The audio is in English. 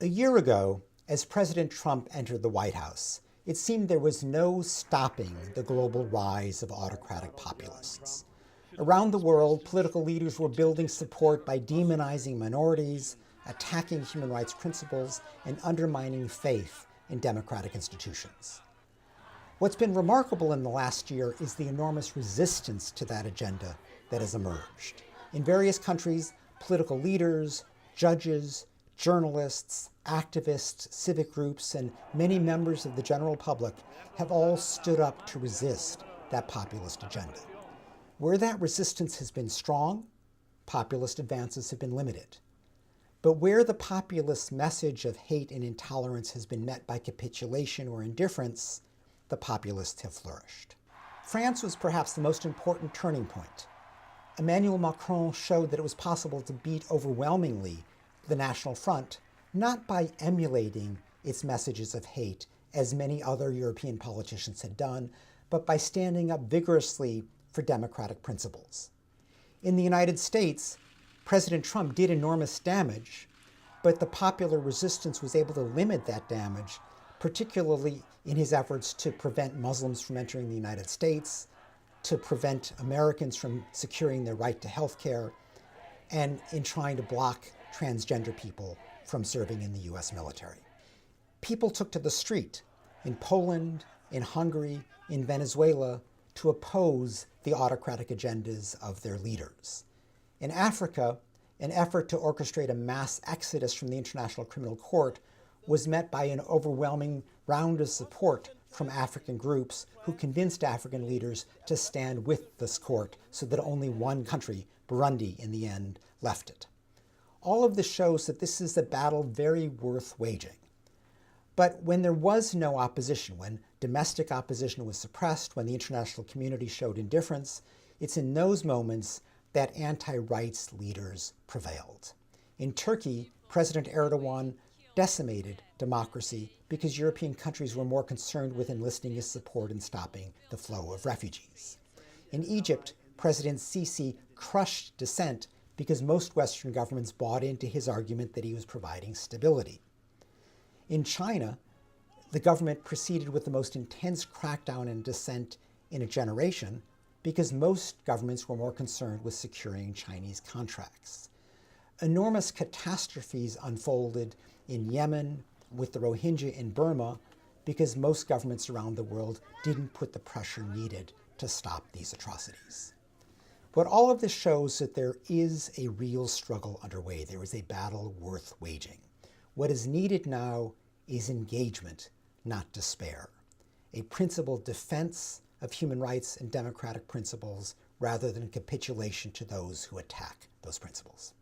A year ago, as President Trump entered the White House, it seemed there was no stopping the global rise of autocratic populists. Around the world, political leaders were building support by demonizing minorities, attacking human rights principles, and undermining faith in democratic institutions. What's been remarkable in the last year is the enormous resistance to that agenda that has emerged. In various countries, political leaders, judges, journalists, activists, civic groups, and many members of the general public have all stood up to resist that populist agenda. Where that resistance has been strong, populist advances have been limited. But where the populist message of hate and intolerance has been met by capitulation or indifference, the populists have flourished. France was perhaps the most important turning point. Emmanuel Macron showed that it was possible to beat overwhelmingly the National Front, not by emulating its messages of hate, as many other European politicians had done, but by standing up vigorously for democratic principles. In the United States, President Trump did enormous damage, but the popular resistance was able to limit that damage, particularly in his efforts to prevent Muslims from entering the United States, to prevent Americans from securing their right to health care, and in trying to block transgender people from serving in the US military. People took to the street in Poland, in Hungary, in Venezuela to oppose the autocratic agendas of their leaders. In Africa, an effort to orchestrate a mass exodus from the International Criminal Court was met by an overwhelming round of support from African groups who convinced African leaders to stand with this court so that only one country, Burundi, in the end, left it. All of this shows that this is a battle very worth waging. But when there was no opposition, when domestic opposition was suppressed, when the international community showed indifference, it's in those moments that anti-rights leaders prevailed. In Turkey, President Erdogan decimated democracy because European countries were more concerned with enlisting his support and stopping the flow of refugees. In Egypt, President Sisi crushed dissent because most Western governments bought into his argument that he was providing stability. In China, the government proceeded with the most intense crackdown on dissent in a generation because most governments were more concerned with securing Chinese contracts. Enormous catastrophes unfolded in Yemen, with the Rohingya in Burma, because most governments around the world didn't put the pressure needed to stop these atrocities. But all of this shows that there is a real struggle underway. There is a battle worth waging. What is needed now is engagement, not despair. A principled defense of human rights and democratic principles rather than capitulation to those who attack those principles.